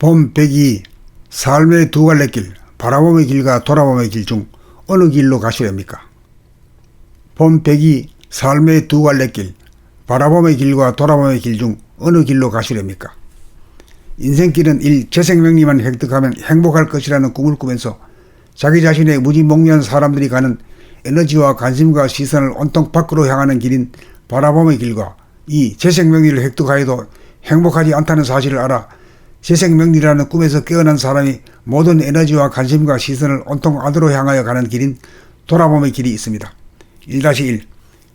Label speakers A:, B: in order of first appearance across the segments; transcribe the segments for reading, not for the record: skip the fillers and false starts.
A: 봄102 삶의 두 갈래 길, 바라봄의 길과 돌아봄의 길 중 어느 길로 가시렵니까? 봄102 삶의 두 갈래 길, 바라봄의 길과 돌아봄의 길 중 어느 길로 가시렵니까? 인생길은 재생명리만 획득하면 행복할 것이라는 꿈을 꾸면서 자기 자신의 무지몽매한 사람들이 가는 에너지와 관심과 시선을 온통 밖으로 향하는 길인 바라봄의 길과 재생명리를 획득하여도 행복하지 않다는 사실을 알아 재생명리라는 꿈에서 깨어난 사람이 모든 에너지와 관심과 시선을 온통 안으로 향하여 가는 길인 돌아봄의 길이 있습니다. 1-1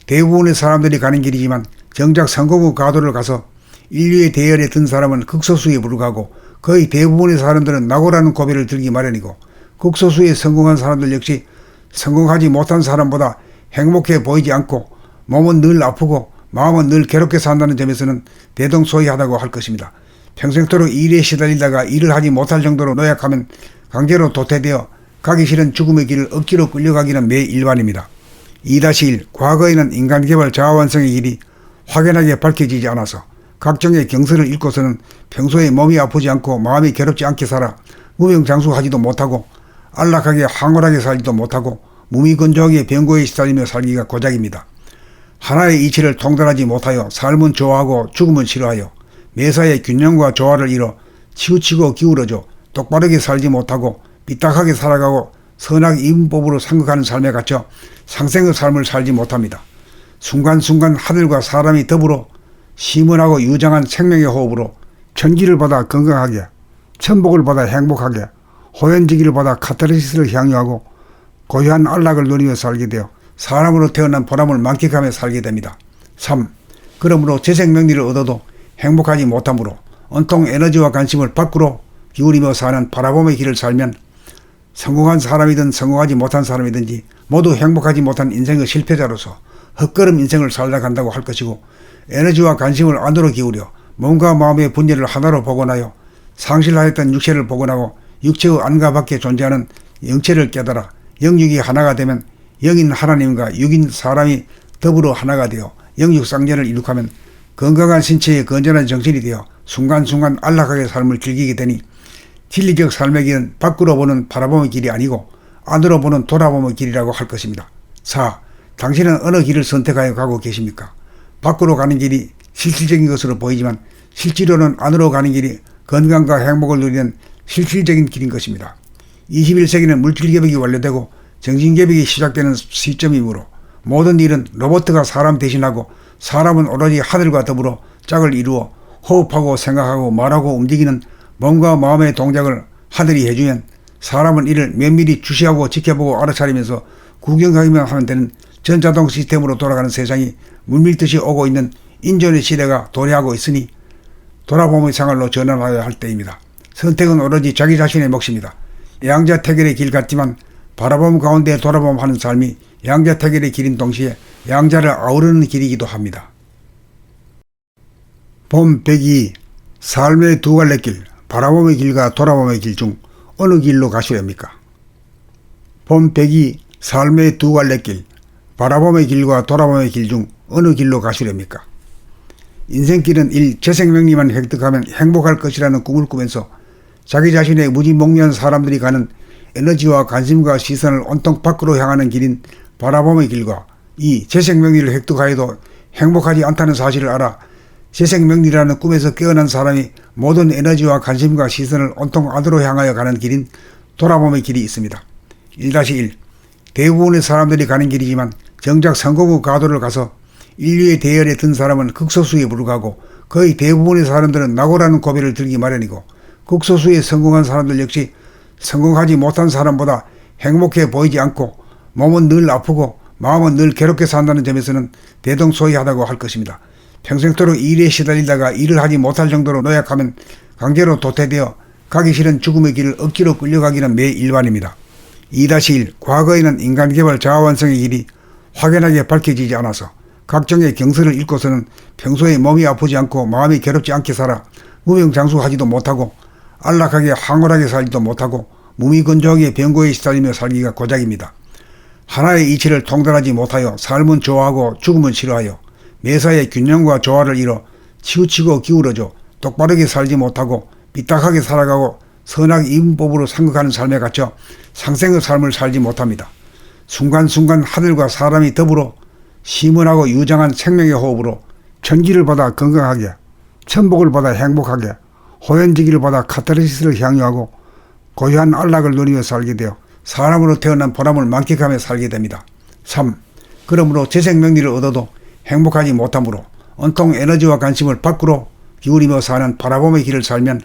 A: 대부분의 사람들이 가는 길이지만 정작 성공 후 가도를 가서 인류의 대열에 든 사람은 극소수에 불과하고 거의 대부분의 사람들은 낙오라는 고비를 들기 마련이고 극소수에 성공한 사람들 역시 성공하지 못한 사람보다 행복해 보이지 않고 몸은 늘 아프고 마음은 늘 괴롭게 산다는 점에서는 대동소이하다고 할 것입니다. 평생토록 일에 시달리다가 일을 하지 못할 정도로 노약하면 강제로 도태되어 가기 싫은 죽음의 길을 억지로 끌려가기는 매 일반입니다. 2-1 과거에는 인간개발 자아완성의 길이 확연하게 밝혀지지 않아서 각종의 경서를 읽고서는 평소에 몸이 아프지 않고 마음이 괴롭지 않게 살아 무병장수하지도 못하고 안락하게 황홀하게 살지도 못하고 무미건조하게 병고에 시달리며 살기가 고작입니다. 하나의 이치를 통달하지 못하여 삶은 좋아하고 죽음은 싫어하여 매사에 균형과 조화를 잃어 치우치고 기울어져 똑바르게 살지 못하고 삐딱하게 살아가고 선악 이분법으로 생각하는 삶에 갇혀 상생의 삶을 살지 못합니다. 순간순간 하늘과 사람이 더불어 시원하고 유장한 생명의 호흡으로 천지를 받아 건강하게, 천복을 받아 행복하게, 호연지기를 받아 카타르시스를 향유하고 고유한 안락을 누리며 살게 되어 사람으로 태어난 보람을 만끽하며 살게 됩니다. 3. 그러므로 재생명리를 얻어도 행복하지 못하므로 온통 에너지와 관심을 밖으로 기울이며 사는 바라봄의 길을 살면 성공한 사람이든 성공하지 못한 사람이든지 모두 행복하지 못한 인생의 실패자로서 헛걸음 인생을 살다 간다고 할 것이고 에너지와 관심을 안으로 기울여 몸과 마음의 분열을 하나로 복원하여 상실하였던 육체를 복원하고 육체의 안과 밖에 존재하는 영체를 깨달아 영육이 하나가 되면 영인 하나님과 육인 사람이 더불어 하나가 되어 영육상전을 이룩하면 건강한 신체에 건전한 정신이 되어 순간순간 안락하게 삶을 즐기게 되니 진리적 삶의 길은 밖으로 보는 바라봄의 길이 아니고 안으로 보는 돌아봄의 길이라고 할 것입니다. 4. 당신은 어느 길을 선택하여 가고 계십니까? 밖으로 가는 길이 실질적인 것으로 보이지만 실제로는 안으로 가는 길이 건강과 행복을 누리는 실질적인 길인 것입니다. 21세기는 물질개혁이 완료되고 정신개혁이 시작되는 시점이므로 모든 일은 로봇가 사람 대신하고 사람은 오로지 하늘과 더불어 짝을 이루어 호흡하고 생각하고 말하고 움직이는 몸과 마음의 동작을 하늘이 해주면 사람은 이를 면밀히 주시하고 지켜보고 알아차리면서 구경하기만 하면 되는 전자동 시스템으로 돌아가는 세상이 물밀듯이 오고 있는 인존의 시대가 도래하고 있으니 돌아봄의 생활로 전환하여야 할 때입니다. 선택은 오로지 자기 자신의 몫입니다. 양자택일의 길 같지만 바라봄 가운데 돌아봄 하는 삶이 양자택일의 길인 동시에 양자를 아우르는 길이기도 합니다. 봄102 삶의 두 갈래 길, 바라봄의 길과 돌아봄의 길 중 어느 길로 가시렵니까? 봄102 삶의 두 갈래 길, 바라봄의 길과 돌아봄의 길 중 어느 길로 가시렵니까? 인생길은 재생명리만 획득하면 행복할 것이라는 꿈을 꾸면서 자기 자신의 무지몽매한 사람들이 가는 에너지와 관심과 시선을 온통 밖으로 향하는 길인 바라봄의 길과 재생명리를 획득하여도 행복하지 않다는 사실을 알아 재생명리라는 꿈에서 깨어난 사람이 모든 에너지와 관심과 시선을 온통 안으로 향하여 가는 길인 돌아봄의 길이 있습니다. 1-1 대부분의 사람들이 가는 길이지만 정작 성공 후 가도를 가서 인류의 대열에 든 사람은 극소수에 불과하고 거의 대부분의 사람들은 낙오라는 고비를 들기 마련이고 극소수에 성공한 사람들 역시 성공하지 못한 사람보다 행복해 보이지 않고 몸은 늘 아프고 마음은 늘 괴롭게 산다는 점에서는 대동소이하다고 할 것입니다. 평생토록 일에 시달리다가 일을 하지 못할 정도로 노약하면 강제로 도태되어 가기 싫은 죽음의 길을 억지로 끌려가기는 매 일반입니다. 2-1 과거에는 인간개발 자아완성의 길이 확연하게 밝혀지지 않아서 각종의 경서를 읽고서는 평소에 몸이 아프지 않고 마음이 괴롭지 않게 살아 무병장수하지도 못하고 안락하게 황홀하게 살지도 못하고 무미건조하게 병고에 시달리며 살기가 고작입니다. 하나의 이치를 통달하지 못하여 삶은 좋아하고 죽음은 싫어하여 매사에 균형과 조화를 잃어 치우치고 기울어져 똑바르게 살지 못하고 삐딱하게 살아가고 선악 이분법으로 상극하는 삶에 갇혀 상생의 삶을 살지 못합니다. 순간순간 하늘과 사람이 더불어 시원하고 유장한 생명의 호흡으로 천기를 받아 건강하게, 천복을 받아 행복하게, 호연지기를 받아 카타르시스를 향유하고 고유한 안락을 누리며 살게 되어 사람으로 태어난 보람을 만끽하며 살게 됩니다. 3. 그러므로 재생명리를 얻어도 행복하지 못하므로 온통 에너지와 관심을 밖으로 기울이며 사는 바라봄의 길을 살면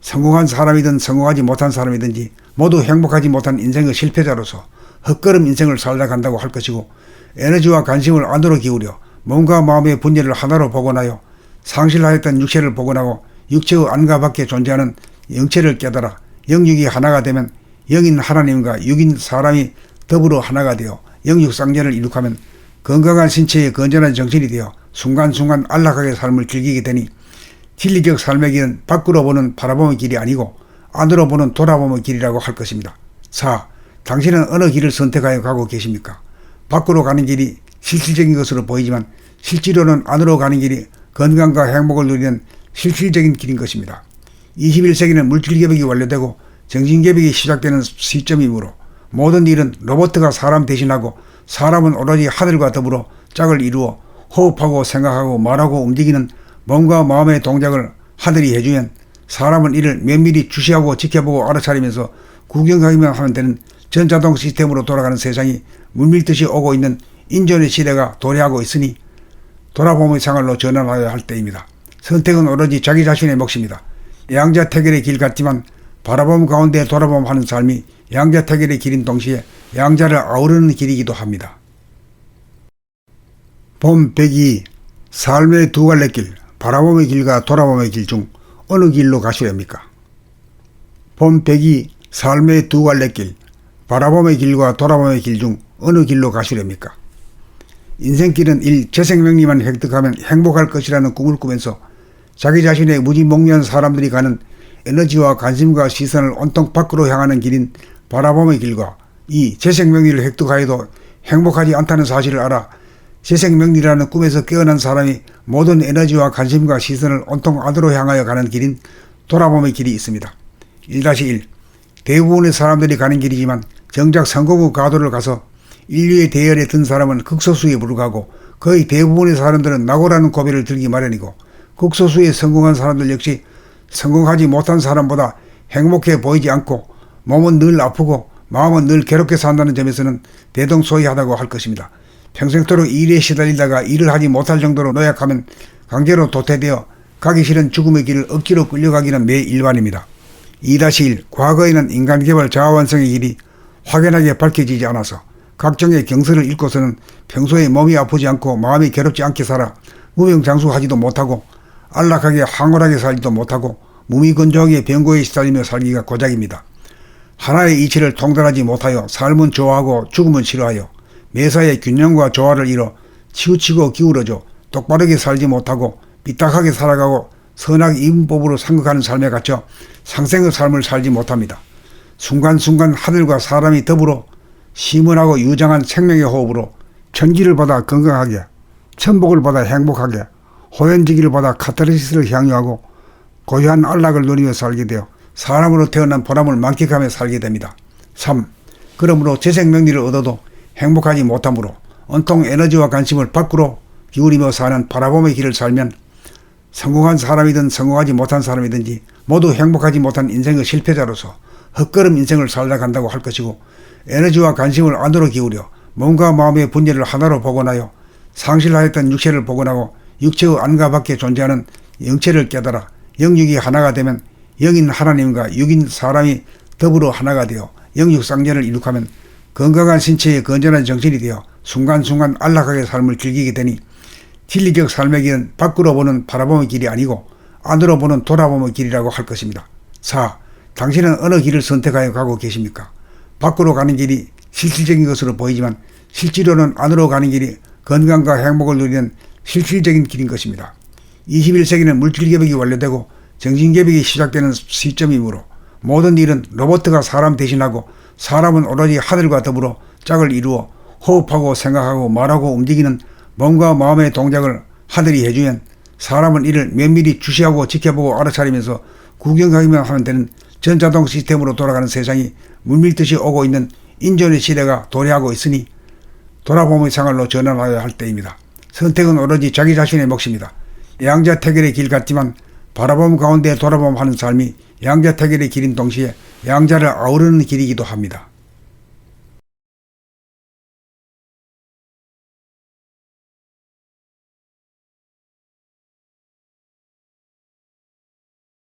A: 성공한 사람이든 성공하지 못한 사람이든지 모두 행복하지 못한 인생의 실패자로서 헛걸음 인생을 살아간다고 할 것이고, 에너지와 관심을 안으로 기울여 몸과 마음의 분열을 하나로 복원하여 상실하였던 육체를 복원하고 육체의 안과 밖에 존재하는 영체를 깨달아 영육이 하나가 되면 영인 하나님과 육인 사람이 더불어 하나가 되어 영육상전을 이룩하면 건강한 신체에 건전한 정신이 되어 순간순간 안락하게 삶을 즐기게 되니 진리적 삶의 길은 밖으로 보는 바라봄의 길이 아니고 안으로 보는 돌아봄의 길이라고 할 것입니다. 4. 당신은 어느 길을 선택하여 가고 계십니까? 밖으로 가는 길이 실질적인 것으로 보이지만 실제로는 안으로 가는 길이 건강과 행복을 누리는 실질적인 길인 것입니다. 21세기는 물질개혁이 완료되고 정신개혁이 시작되는 시점이므로 모든 일은 로봇가 사람 대신하고 사람은 오로지 하늘과 더불어 짝을 이루어 호흡하고 생각하고 말하고 움직이는 몸과 마음의 동작을 하늘이 해주면 사람은 이를 면밀히 주시하고 지켜보고 알아차리면서 구경하기만 하면 되는 전자동 시스템으로 돌아가는 세상이 물밀듯이 오고 있는 인존의 시대가 도래하고 있으니 돌아봄의 생활로 전환하여야 할 때입니다. 선택은 오로지 자기 자신의 몫입니다. 양자택일의 길 같지만 바라봄 가운데 돌아봄 하는 삶이 양자택일의 길인 동시에 양자를 아우르는 길이기도 합니다. 봄 102. 삶의 두 갈래 길, 바라봄의 길과 돌아봄의 길 중 어느 길로 가시렵니까? 봄 102. 삶의 두 갈래 길, 바라봄의 길과 돌아봄의 길 중 어느 길로 가시렵니까? 인생길은 1. 재생명리만 획득하면 행복할 것이라는 꿈을 꾸면서 자기 자신의 무지몽매한 사람들이 가는 에너지와 관심과 시선을 온통 밖으로 향하는 길인 바라봄의 길과 2. 재생명리를 획득하여도 행복하지 않다는 사실을 알아 재생명리라는 꿈에서 깨어난 사람이 모든 에너지와 관심과 시선을 온통 안으로 향하여 가는 길인 돌아봄의 길이 있습니다. 1-1. 대부분의 사람들이 가는 길이지만 정작 성공의 가도를 가서 인류의 대열에 든 사람은 극소수에 불과하고 거의 대부분의 사람들은 낙오라는 고비를 들기 마련이고 극소수의 성공한 사람들 역시 성공하지 못한 사람보다 행복해 보이지 않고 몸은 늘 아프고 마음은 늘 괴롭게 산다는 점에서는 대동소이하다고 할 것입니다. 평생토록 일에 시달리다가 일을 하지 못할 정도로 노약하면 강제로 도태되어 가기 싫은 죽음의 길을 억지로 끌려가기는 매 일반입니다. 2-1. 과거에는 인간개발 자아완성의 길이 확연하게 밝혀지지 않아서 각종의 경서를 읽고서는 평소에 몸이 아프지 않고 마음이 괴롭지 않게 살아 무병장수하지도 못하고 안락하게 황홀하게 살지도 못하고 무미건조하게 병고에 시달리며 살기가 고작입니다. 하나의 이치를 통달하지 못하여 삶은 좋아하고 죽음은 싫어하여 매사에 균형과 조화를 잃어 치우치고 기울어져 똑바르게 살지 못하고 삐딱하게 살아가고 선악 이분법으로 상극하는 삶에 갇혀 상생의 삶을 살지 못합니다. 순간순간 하늘과 사람이 더불어 시원하고 유장한 생명의 호흡으로 천기를 받아 건강하게, 천복을 받아 행복하게, 호연지기를 받아 카타르시스를 향유하고 고유한 안락을 누리며 살게 되어 사람으로 태어난 보람을 만끽하며 살게 됩니다. 3. 그러므로 재생명리를 얻어도 행복하지 못하므로 온통 에너지와 관심을 밖으로 기울이며 사는 바라봄의 길을 살면 성공한 사람이든 성공하지 못한 사람이든지 모두 행복하지 못한 인생의 실패자로서 헛걸음 인생을 살아간다고 할 것이고, 에너지와 관심을 안으로 기울여 몸과 마음의 분열을 하나로 복원하여 상실하였던 육체를 복원하고 육체의 안과 밖에 존재하는 영체를 깨달아 영육이 하나가 되면 영인 하나님과 육인 사람이 더불어 하나가 되어 영육상전을 이룩하면 건강한 신체에 건전한 정신이 되어 순간순간 안락하게 삶을 즐기게 되니 진리적 삶의 길은 밖으로 보는 바라봄의 길이 아니고 안으로 보는 돌아봄의 길이라고 할 것입니다. 4. 당신은 어느 길을 선택하여 가고 계십니까? 밖으로 가는 길이 실질적인 것으로 보이지만 실제로는 안으로 가는 길이 건강과 행복을 누리는 실질적인 길인 것입니다. 21세기는 물질개혁이 완료되고 정신개혁이 시작되는 시점이므로 모든 일은 로봇가 사람 대신하고 사람은 오로지 하늘과 더불어 짝을 이루어 호흡하고 생각하고 말하고 움직이는 몸과 마음의 동작을 하늘이 해주면 사람은 이를 면밀히 주시하고 지켜보고 알아차리면서 구경하기만 하면 되는 전자동 시스템으로 돌아가는 세상이 물밀듯이 오고 있는 인존의 시대가 도래하고 있으니 돌아봄의 생활로 전환하여야 할 때입니다. 선택은 오로지 자기 자신의 몫입니다. 양자택일의 길 같지만 바라봄 가운데 돌아봄 하는 삶이 양자택일의 길인 동시에 양자를 아우르는 길이기도 합니다.